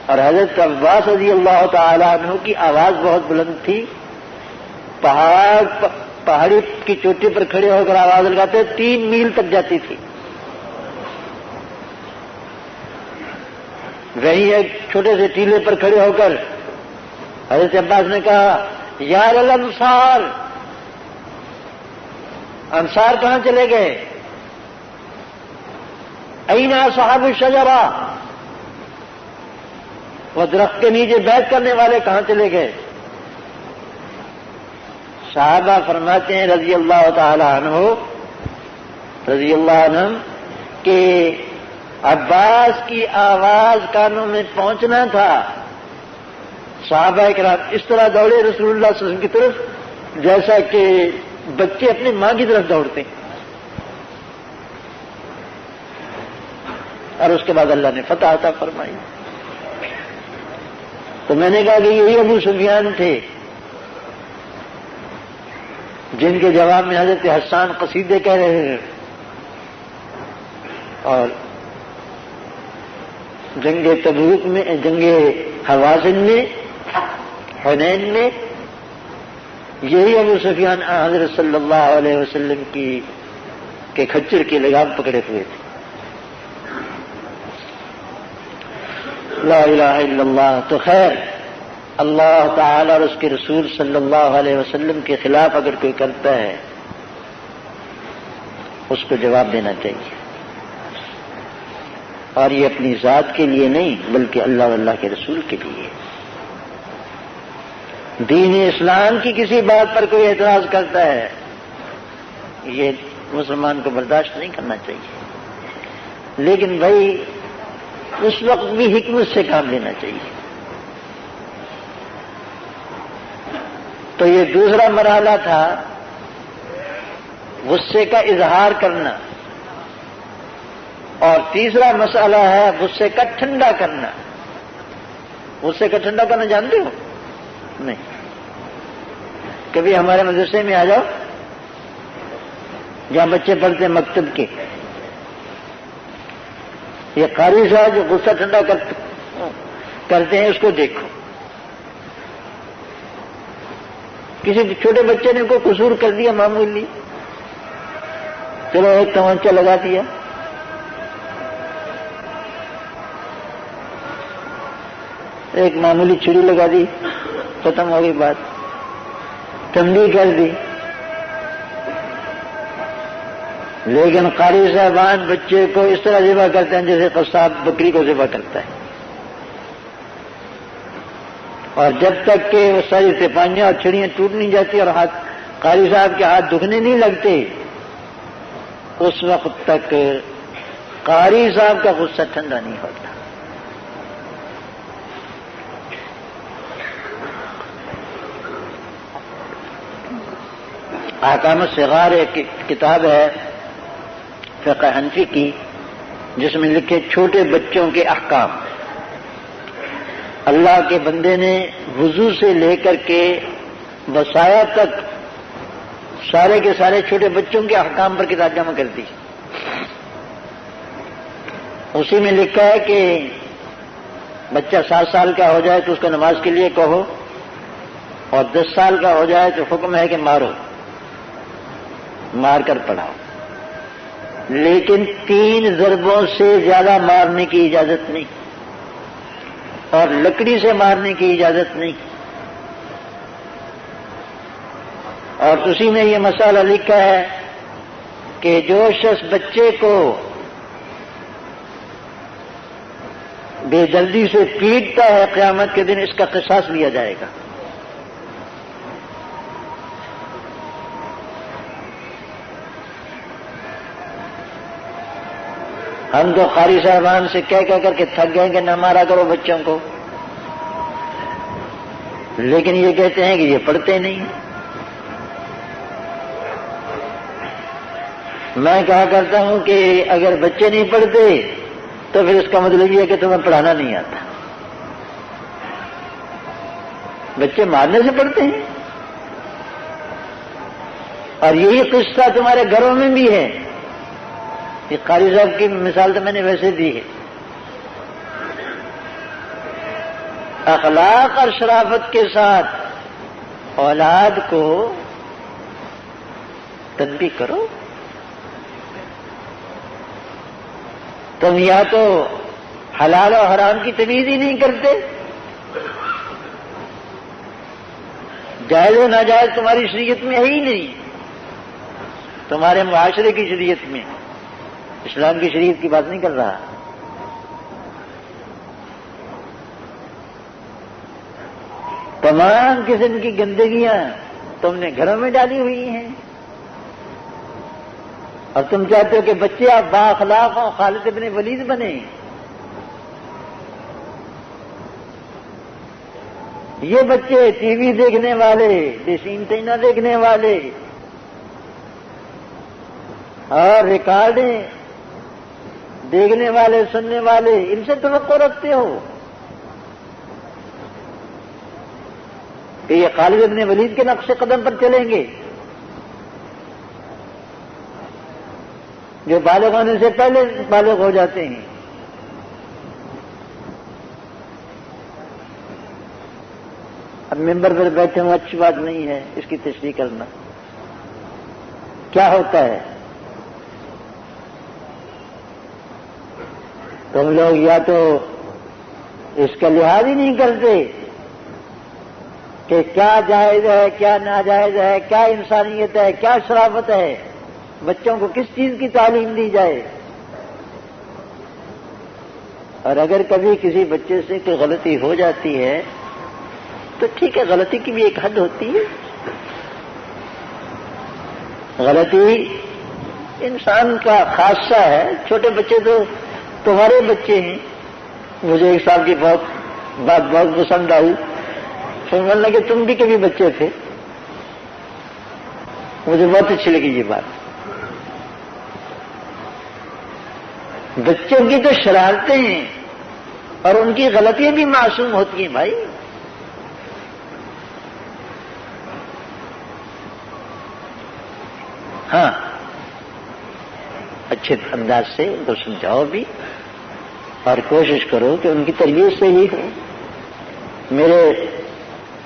اور حضرت عباس رضی اللہ تعالی عنہ کی آواز بہت بلند تھی، پہاڑی کی چوٹی پر کھڑے ہو کر آواز لگاتے 3 میل تک جاتی تھی۔ وہیں ایک چھوٹے سے ٹیلے پر کھڑے ہو کر حضرت عباس نے کہا، یا الانصار، انصار کہاں چلے گئے؟ این اصحاب الشجرہ، وہ درخت کے نیچے بیعت کرنے والے کہاں چلے گئے؟ صحابہ فرماتے ہیں رضی اللہ تعالی عنہ کہ عباس کی آواز کانوں میں پہنچنا تھا، صحابہ کرام اس طرح دوڑے رسول اللہ صلی اللہ علیہ وسلم کی طرف جیسا کہ بچے اپنی ماں کی طرف دوڑتے ہیں۔ اور اس کے بعد اللہ نے فتح عطا فرمائی۔ تو میں نے کہا کہ یہی ابو سفیان تھے جن کے جواب میں حضرت حسان قصیدے کہہ رہے ہیں، اور جنگ تبوک میں، جنگ حوازن میں، حنین میں یہی ابو سفیان حضرت صلی اللہ علیہ وسلم کے کھچر کی لگام پکڑے ہوئے تھے۔ لا الہ الا اللہ۔ تو خیر، اللہ تعالی اور اس کے رسول صلی اللہ علیہ وسلم کے خلاف اگر کوئی کرتا ہے اس کو جواب دینا چاہیے، اور یہ اپنی ذات کے لیے نہیں بلکہ اللہ اور اللہ کے رسول کے لیے۔ دین اسلام کی کسی بات پر کوئی اعتراض کرتا ہے، یہ مسلمان کو برداشت نہیں کرنا چاہیے، لیکن بھائی اس وقت بھی حکمت سے کام لینا چاہیے۔ تو یہ دوسرا مرحلہ تھا غصے کا اظہار کرنا، اور تیسرا مسئلہ ہے غصے کا ٹھنڈا کرنا۔ غصے کا ٹھنڈا کرنا جانتے ہو؟ نہیں، کبھی ہمارے مدرسے میں آ جاؤ جہاں بچے پڑھتے ہیں مکتب کے، یہ قاری صاحب جو غصہ ٹھنڈا کرتے ہیں اس کو دیکھو۔ کسی چھوٹے بچے نے کوئی قصور کر دیا معمولی، چلو ایک تمانچہ لگا دیا، ایک معمولی چھری لگا دی، ختم ہو گئی بات۔ تنبیہ کر دی، لیکن قاری صاحبان بچے کو اس طرح ذبح کرتے ہیں جیسے قصاب بکری کو ذبح کرتا ہے، اور جب تک کہ وہ ساری سپاہیاں اور چھڑیاں ٹوٹ نہیں جاتی اور ہاتھ قاری صاحب کے ہاتھ دکھنے نہیں لگتے، اس وقت تک قاری صاحب کا غصہ ٹھنڈا نہیں ہوتا۔ احکام الصغار ایک کتاب ہے فقہ حنفی کی، جس میں لکھے چھوٹے بچوں کے احکام۔ اللہ کے بندے نے وضو سے لے کر کے وصایا تک سارے کے سارے چھوٹے بچوں کے احکام پر کتاب جمع کر دی۔ اسی میں لکھا ہے کہ بچہ 7 سال کا ہو جائے تو اس کو نماز کے لیے کہو، اور 10 سال کا ہو جائے تو حکم ہے کہ مارو، مار کر پڑھاؤ، لیکن 3 ضربوں سے زیادہ مارنے کی اجازت نہیں، اور لکڑی سے مارنے کی اجازت نہیں۔ اور اسی میں یہ مسئلہ لکھا ہے کہ جو شخص بچے کو بے دردی سے پیٹتا ہے قیامت کے دن اس کا قصاص لیا جائے گا۔ ہم تو قاری صاحبان سے کہہ کر کے تھک گئے کہ نہ مارا کرو بچوں کو، لیکن یہ کہتے ہیں کہ یہ پڑھتے نہیں۔ میں کہا کرتا ہوں کہ اگر بچے نہیں پڑھتے تو پھر اس کا مطلب یہ ہے کہ تمہیں پڑھانا نہیں آتا۔ بچے مارنے سے پڑھتے ہیں، اور یہی قصہ تمہارے گھروں میں بھی ہے۔ یہ قاری صاحب کی مثال تو میں نے ویسے دی ہے۔ اخلاق اور شرافت کے ساتھ اولاد کو تنبیہ کرو۔ تم یا تو حلال و حرام کی تمیز ہی نہیں کرتے، جائز و ناجائز تمہاری شریعت میں ہے ہی نہیں، تمہارے معاشرے کی شریعت میں، اسلام کی شریعت کی بات نہیں کر رہا۔ تمام قسم کی گندگیاں تم نے گھروں میں ڈالی ہوئی ہیں، اور تم چاہتے ہو کہ بچے آپ بااخلاق ہوں، خالد ابن ولید بنے۔ یہ بچے ٹی وی دیکھنے والے، ڈش اینٹینا دیکھنے والے اور ریکارڈیں دیکھنے والے، سننے والے، ان سے توقع رکھتے ہو کہ یہ خالد ابن ولید کے نقش قدم پر چلیں گے، جو بالغ ہونے سے پہلے بالغ ہو جاتے ہیں۔ اب ممبر پر بیٹھے ہوں اچھی بات نہیں ہے اس کی تشریح کرنا۔ کیا ہوتا ہے؟ تم لوگ یا تو اس کا لحاظ ہی نہیں کرتے کہ کیا جائز ہے، کیا ناجائز ہے، کیا انسانیت ہے، کیا شرافت ہے، بچوں کو کس چیز کی تعلیم دی جائے۔ اور اگر کبھی کسی بچے سے کوئی غلطی ہو جاتی ہے تو ٹھیک ہے، غلطی کی بھی ایک حد ہوتی ہے۔ غلطی انسان کا خاصہ ہے، چھوٹے بچے تو تمہارے بچے ہیں۔ مجھے ایک صاحب کی بات پسند آئی، سمجھنا کہ تم بھی کبھی بچے تھے، مجھے بہت اچھی لگی یہ بات۔ بچوں کی تو شرارتیں ہیں اور ان کی غلطیاں بھی معصوم ہوتی ہیں بھائی۔ ہاں، اچھے انداز سے ان کو سمجھاؤ بھی، اور کوشش کرو کہ ان کی تربیت صحیح ہو۔ میرے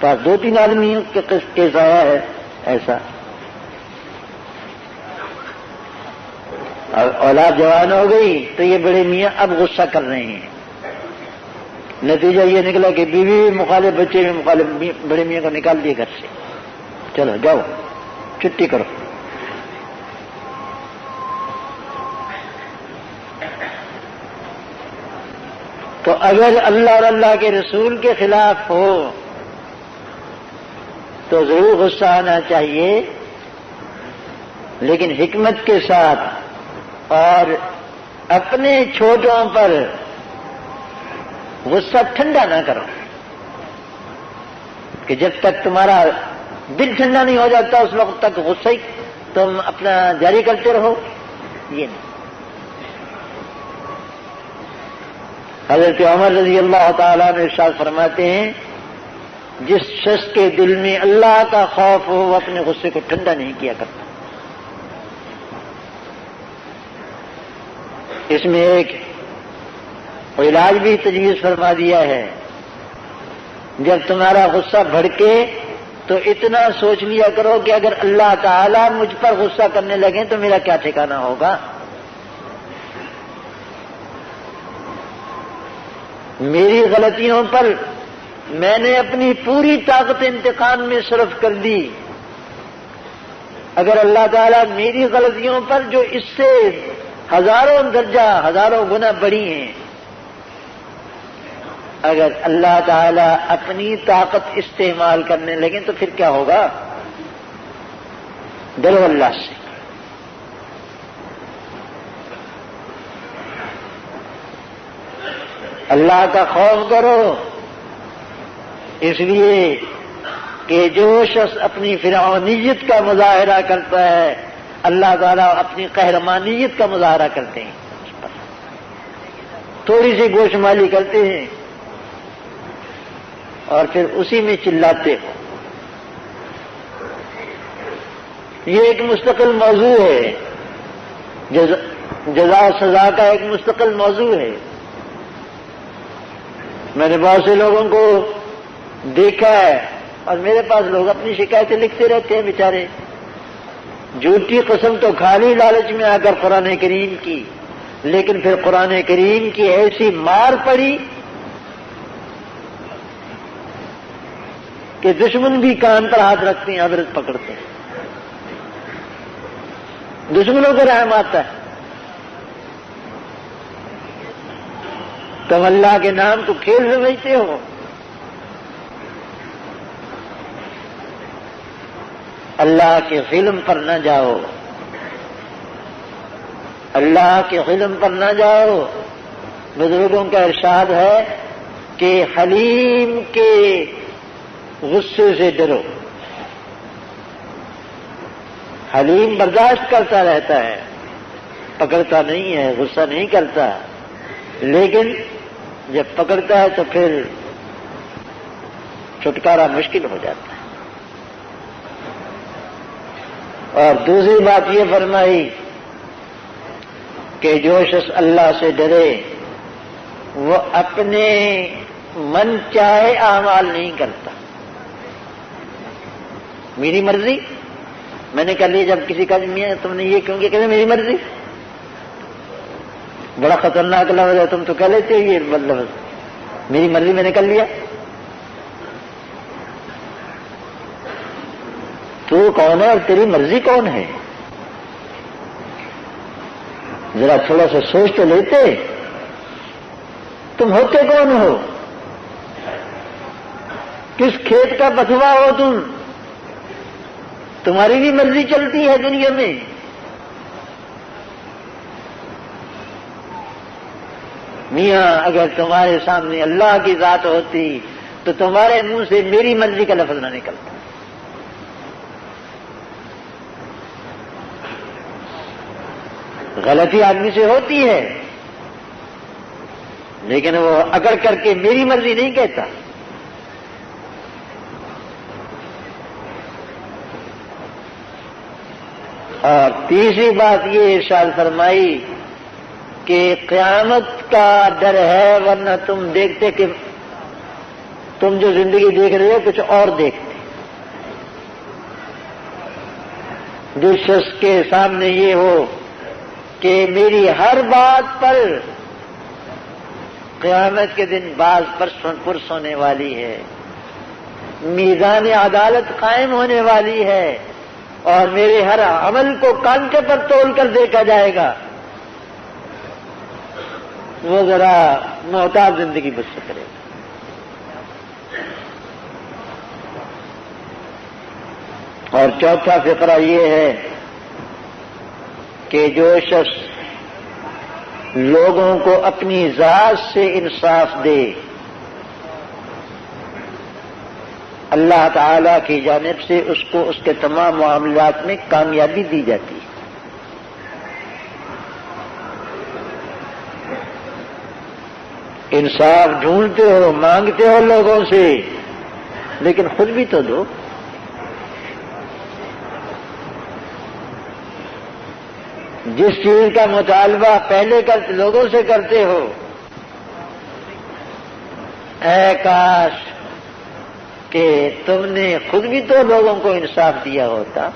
پاس 2-3 آدمیوں کے کیس آیا ہے ایسا، اور اولاد جوان ہو گئی تو یہ بڑے میاں اب غصہ کر رہے ہیں۔ نتیجہ یہ نکلا کہ بیوی بھی مخالف، بچے بھی مخالف، بڑے میاں کو نکال دیے گھر سے۔ چلو جاؤ چھٹی کرو. تو اگر اللہ اور اللہ کے رسول کے خلاف ہو تو ضرور غصہ آنا چاہیے، لیکن حکمت کے ساتھ، اور اپنے چھوٹوں پر غصہ ٹھنڈا نہ کرو کہ جب تک تمہارا دل ٹھنڈا نہیں ہو جاتا اس وقت تک غصہ ہی تم اپنا جاری کرتے رہو. یہ نہیں. حضرت عمر رضی اللہ تعالیٰ نے ارشاد فرماتے ہیں جس شخص کے دل میں اللہ کا خوف ہو وہ اپنے غصے کو ٹھنڈا نہیں کیا کرتا. اس میں ایک علاج بھی تجویز فرما دیا ہے. جب تمہارا غصہ بھڑکے تو اتنا سوچ لیا کرو کہ اگر اللہ تعالیٰ مجھ پر غصہ کرنے لگے تو میرا کیا ٹھکانہ ہوگا. میری غلطیوں پر میں نے اپنی پوری طاقت انتقام میں صرف کر دی. اگر اللہ تعالیٰ میری غلطیوں پر جو اس سے ہزاروں درجہ ہزاروں گنا بڑی ہیں، اگر اللہ تعالیٰ اپنی طاقت استعمال کرنے لگیں تو پھر کیا ہوگا؟ ڈرو اللہ سے. اللہ کا خوف کرو، اس لیے کہ جو شخص اپنی فرعونیت کا مظاہرہ کرتا ہے اللہ تعالیٰ اپنی قہرمانیت کا مظاہرہ کرتے ہیں. تھوڑی سی گوشمالی کرتے ہیں اور پھر اسی میں چلاتے ہو. یہ ایک مستقل موضوع ہے، جزا و سزا کا ایک مستقل موضوع ہے. میں نے بہت سے لوگوں کو دیکھا ہے اور میرے پاس لوگ اپنی شکایتیں لکھتے رہتے ہیں بیچارے. جھوٹی قسم تو کھالی لالچ میں آ کر قرآن کریم کی، لیکن پھر قرآن کریم کی ایسی مار پڑی کہ دشمن بھی کان پر ہاتھ رکھتے ہیں، عبرت پکڑتے ہیں. دشمنوں کو رحم آتا ہے. تم اللہ کے نام کو کھیل سمجھتے ہو. اللہ کے علم پر نہ جاؤ، اللہ کے علم پر نہ جاؤ. بزرگوں کا ارشاد ہے کہ حلیم کے غصے سے ڈرو. حلیم برداشت کرتا رہتا ہے، پکڑتا نہیں ہے، غصہ نہیں کرتا، لیکن جب پکڑتا ہے تو پھر چھٹکارا مشکل ہو جاتا ہے. اور دوسری بات یہ فرمائی کہ جو شخص اللہ سے ڈرے وہ اپنے من چاہے اعمال نہیں کرتا. میری مرضی میں نے کر لی. جب کسی کا میاں تم نے یہ کیوں کیا، کہ میری مرضی، بڑا خطرناک لفظ ہے. تم تو کہہ لیتے ہو یہ لفظ، میری مرضی میں نے کر لیا. تو کون ہے اور تیری مرضی کون ہے؟ ذرا تھوڑا سا سوچ تو لیتے. تم ہوتے کون ہو؟ کس کھیت کا بتوا ہو تم؟ تمہاری بھی مرضی چلتی ہے دنیا میں. میاں اگر تمہارے سامنے اللہ کی ذات ہوتی تو تمہارے منہ سے میری مرضی کا لفظ نہ نکلتا. غلطی آدمی سے ہوتی ہے لیکن وہ اکڑ کر کے میری مرضی نہیں کہتا. اور تیسری بات یہ ارشاد فرمائی کہ قیامت کا ڈر ہے، ورنہ تم دیکھتے کہ تم جو زندگی دیکھ رہے ہو کچھ اور دیکھتے. جس شخص کے سامنے یہ ہو کہ میری ہر بات پر قیامت کے دن باز پر سونے والی ہے، میزان عدالت قائم ہونے والی ہے اور میرے ہر عمل کو کانٹے پر تول کر دیکھا جائے گا، وہ ذرا محتاط زندگی بسر کرے گا۔ اور چوتھا فقرہ یہ ہے کہ جو شخص لوگوں کو اپنی ذات سے انصاف دے، اللہ تعالی کی جانب سے اس کو اس کے تمام معاملات میں کامیابی دی جاتی ہے۔ انصاف ڈھونڈتے ہو، مانگتے ہو لوگوں سے، لیکن خود بھی تو دو۔ جس چیز کا مطالبہ پہلے لوگوں سے کرتے ہو، اے کاش کہ تم نے خود بھی تو لوگوں کو انصاف دیا ہوتا۔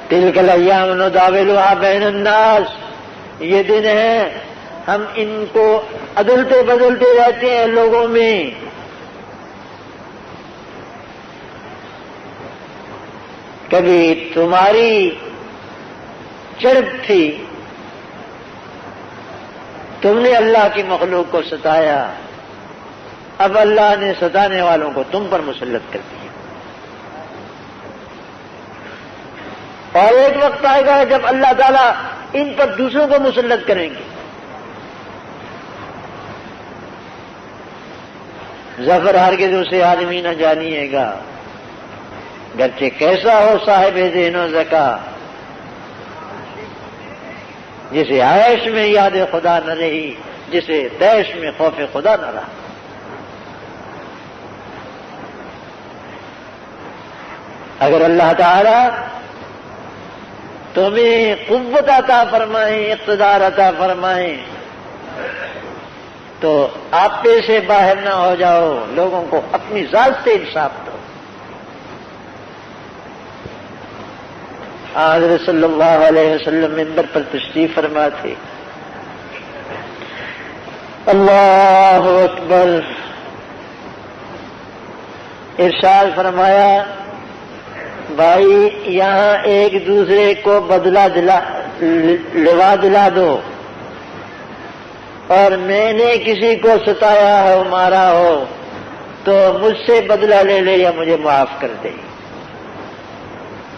تلک الایام نداولها بین الناس، یہ دن ہے ہم ان کو عدلتے بدلتے رہتے ہیں لوگوں میں۔ کبھی تمہاری چڑھ تھی، تم نے اللہ کی مخلوق کو ستایا، اب اللہ نے ستانے والوں کو تم پر مسلط کر دیا۔ اور ایک وقت آئے گا جب اللہ تعالیٰ ان پر دوسروں کو مسلط کریں گے۔ ظفر ہرگز اسے آدمی نہ جانیے گا، گرچہ کیسا ہو صاحب ذہن و ذکا، جسے عیش میں یاد خدا نہ رہی، جسے طیش میں خوف خدا نہ رہا۔ اگر اللہ تعالی تمہیں قوت عطا فرمائیں، اقتدار عطا فرمائیں، تو آپے سے باہر نہ ہو جاؤ، لوگوں کو اپنی ذات سے انصاف دو۔ حضرت صلی اللہ علیہ وسلم منبر پر تشریف فرما تھے۔ اللہ اکبر، ارشاد فرمایا، بھائی یہاں ایک دوسرے کو بدلہ لوا دلا دو، اور میں نے کسی کو ستایا ہو، مارا ہو، تو مجھ سے بدلہ لے لے یا مجھے معاف کر دے۔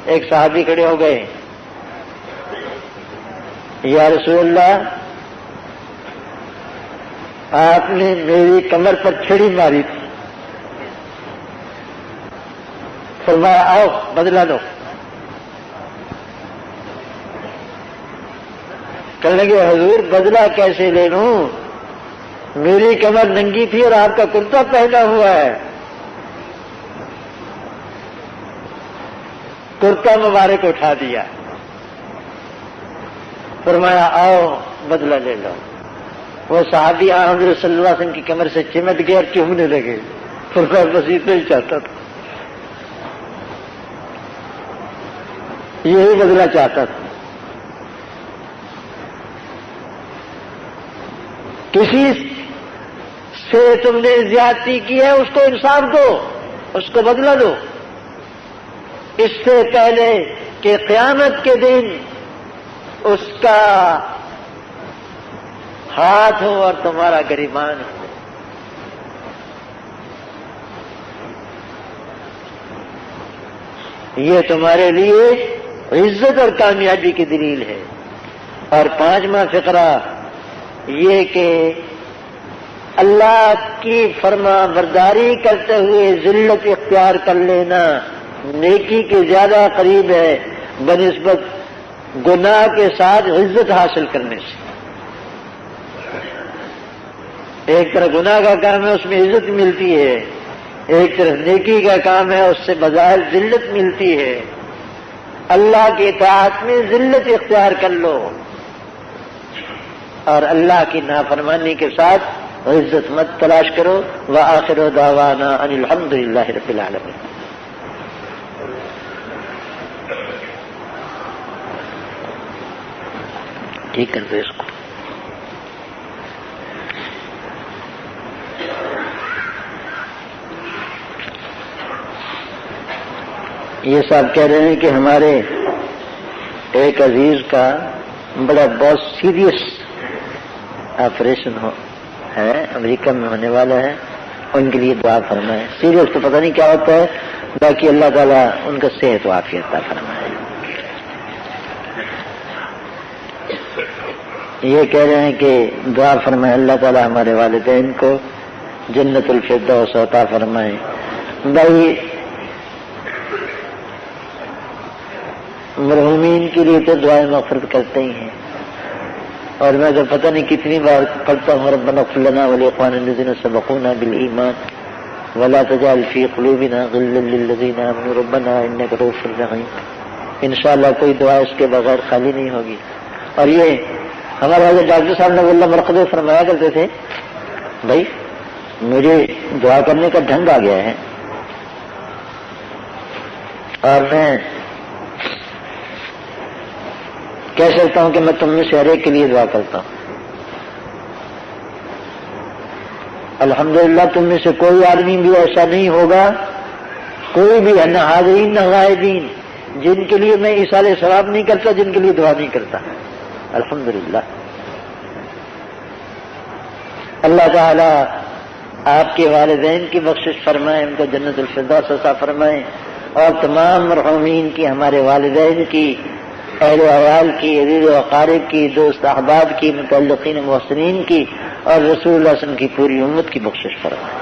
ایک صحابی کھڑے ہو گئے، یا رسول اللہ، آپ نے میری کمر پر چھڑی ماری تھی، فرمایا آؤ بدلہ دو۔ کہنے لگے حضور بدلہ کیسے لے لوں، میری کمر ننگی تھی اور آپ کا کرتا پہنا ہوا ہے۔ کرتا مبارک اٹھا دیا، فرمایا آؤ بدلہ لے لو۔ وہ صحابی حضرت صلی اللہ علیہ وسلم کی کمر سے چمٹ گئے اور چومنے لگے، فرمایا بس اتنا ہی چاہتا تھا، یہی بدلہ چاہتا تھا۔ کسی سے تم نے زیادتی کی ہے، اس کو انصاف دو، اس کو بدلہ دو، اس سے پہلے کہ قیامت کے دن اس کا ہاتھ ہو اور تمہارا گریبان ہو۔ یہ تمہارے لیے عزت اور کامیابی کی دلیل ہے۔ اور پانچواں فقرہ یہ کہ اللہ کی فرما برداری کرتے ہوئے ذلت اختیار کر لینا نیکی کے زیادہ قریب ہے بنسبت گناہ کے ساتھ عزت حاصل کرنے سے۔ ایک طرف گناہ کا کام ہے، اس میں عزت ملتی ہے، ایک طرف نیکی کا کام ہے، اس سے بظاہر ذلت ملتی ہے۔ اللہ کی اطاعت میں ذلت اختیار کر لو اور اللہ کی نافرمانی کے ساتھ عزت مت تلاش کرو۔ وآخر دعوانا ان الحمد للہ رب العالمین۔ ٹھیک کر دو اس کو۔ یہ صاحب کہہ رہے ہیں کہ ہمارے ایک عزیز کا بڑا بہت سیریس آپریشن ہے، امریکہ میں ہونے والا ہے، ان کے لیے دعا فرمائیں۔ سیریس تو پتہ نہیں کیا ہوتا ہے، باقی اللہ تعالیٰ ان کا صحت و عافیت عطا فرمائے۔ یہ کہہ رہے ہیں کہ دعا فرمائیں اللہ تعالیٰ ہمارے والدین کو جنت الفردوس عطا فرمائے۔ بھائی مرحومین کے لیے تو دعائیں مغفرت کرتے ہی ہیں، اور میں تو پتہ نہیں کتنی بار پڑھتا ہوں ربنا اغفر لنا ولاخواننا الذین سبقونا بالایمان ولا تجعل فی قلوبنا غلا للذین آمنوا ربنا انک رؤوف رحیم۔ انشاءاللہ کوئی دعا اس کے بغیر خالی نہیں ہوگی۔ اور یہ ہمارے حضرت ڈاکٹر صاحب نے اللہ مرقد فرمایا کرتے تھے، بھائی مجھے دعا کرنے کا ڈھنگ آ گیا ہے، اور میں کہہ سکتا ہوں کہ میں تم میں سے ہر ایک کے لیے دعا کرتا ہوں۔ الحمدللہ تم میں سے کوئی آدمی بھی ایسا نہیں ہوگا، کوئی بھی نہ حاضرین نہ غائبین، جن کے لیے میں ایصال ثواب نہیں کرتا، جن کے لیے دعا نہیں کرتا۔ الحمدللہ اللہ تعالی آپ کے والدین کی بخشش فرمائیں، ان کو جنت الفردوس عطا فرمائیں، اور تمام مرحومین کی، ہمارے والدین کی، اہل و عیال کی، عزیز و اقارب کی، دوست احباب کی، متعلقین محسنین کی، اور رسول اللہ صلی اللہ علیہ وسلم کی پوری امت کی بخشش فرمائیں۔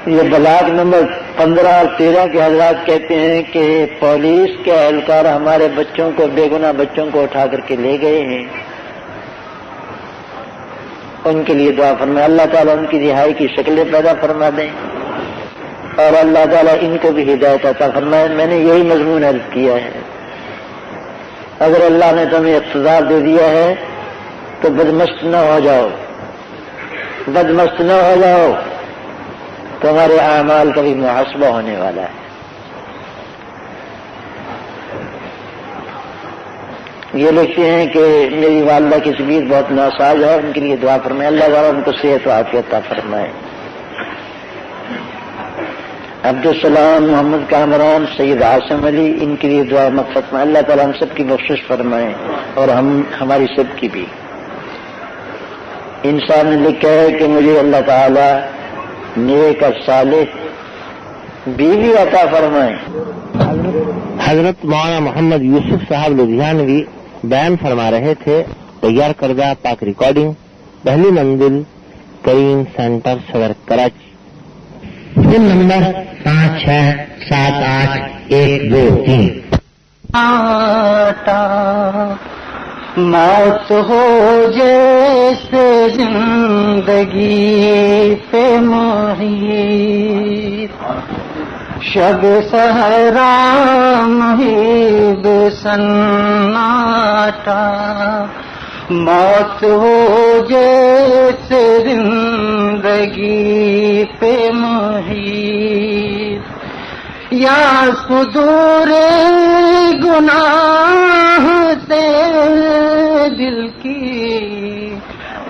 یہ بلاغ نمبر 15 اور 13 کے حضرات کہتے ہیں کہ پولیس کے اہلکار ہمارے بچوں کو، بے گناہ بچوں کو اٹھا کر کے لے گئے ہیں، ان کے لیے دعا فرمائیں اللہ تعالیٰ ان کی رہائی کی شکلیں پیدا فرما دیں، اور اللہ تعالیٰ ان کو بھی ہدایت عطا فرمائے۔ میں نے یہی مضمون عرض کیا ہے، اگر اللہ نے تمہیں اقتدار دے دیا ہے تو بدمست نہ ہو جاؤ، بدمست نہ ہو جاؤ، تمہارے اعمال کا بھی محاسبہ ہونے والا ہے۔ یہ لکھتے ہیں کہ میری والدہ کی طبیعت بہت ناساز ہے، ان کے لیے دعا فرمائیں اللہ تعالیٰ ان کو صحت و عافیت عطا فرمائے۔ عبدالسلام، محمد کامران، سید عاصم علی، ان کے لیے دعا مغفرت میں اللہ تعالیٰ ہم سب کی بخشش فرمائے، اور ہماری سب کی بھی۔ انسان نے لکھا ہے کہ مجھے اللہ تعالیٰ نیک اور صالح بیوی عطا فرمائے۔ حضرت مولانا محمد یوسف صاحب لدھیانوی بیان فرما رہے تھے، تیار کردہ پاک ریکارڈنگ، پہلی منزل کریم سینٹر صدر کراچی، فون نمبر 56788123۔ موت ہو جیسے زندگی پہ محیط، شب صحرا محیط سناٹا، موت ہو جیسے زندگی پہ محیط، یا صدور گناہ سے دل کی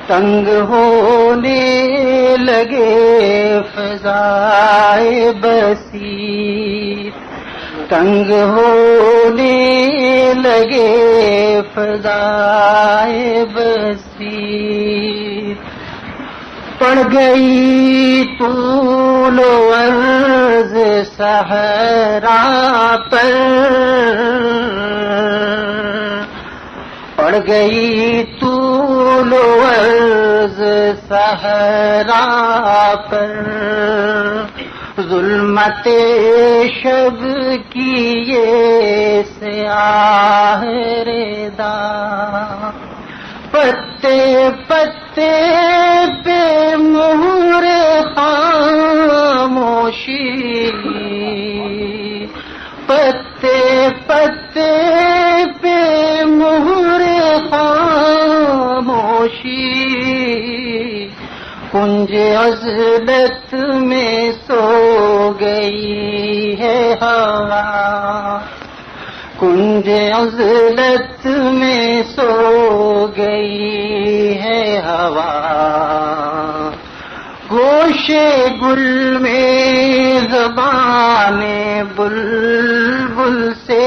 تنگ ہونے لگے فضائے بصیر، تنگ ہونے لگے فضائے بصیر، پڑ گئی طول و عرض صحرا پر، پڑ گئی طول و عرض صحرا پر، ظلمت شب کی یہ سیاہ ردا، پتے پتے پہ مہر خاموشی، پتے پتے پہ مہر خاموشی، کنج عزلت میں سو گئی ہے ہوا، کنج عزلت میں سو گئی ہے ہوا، گوشے گل میں زبان بلبل سے،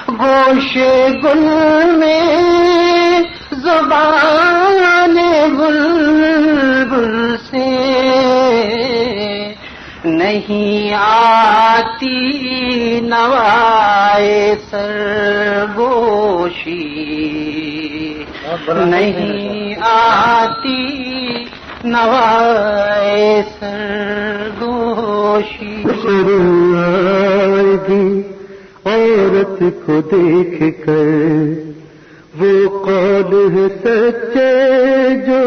گوشے گل میں زبان بلبل سے نہیں آتی نوائے سرگوشی، نہیں آتی نوائے سرگوشی۔ عورت کو دیکھ کر وہ قول ہے سچے جو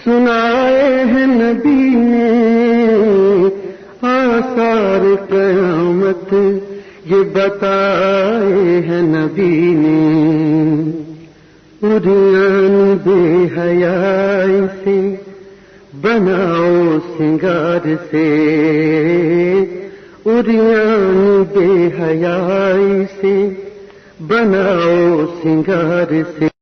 سنائے ہیں نبی نے، آثار قیامت یہ بتائے ہیں نبی نے، اریان بے حیائی سے بناؤ سنگار سے، اریان بے حیائی سے بناؤ سنگار سے۔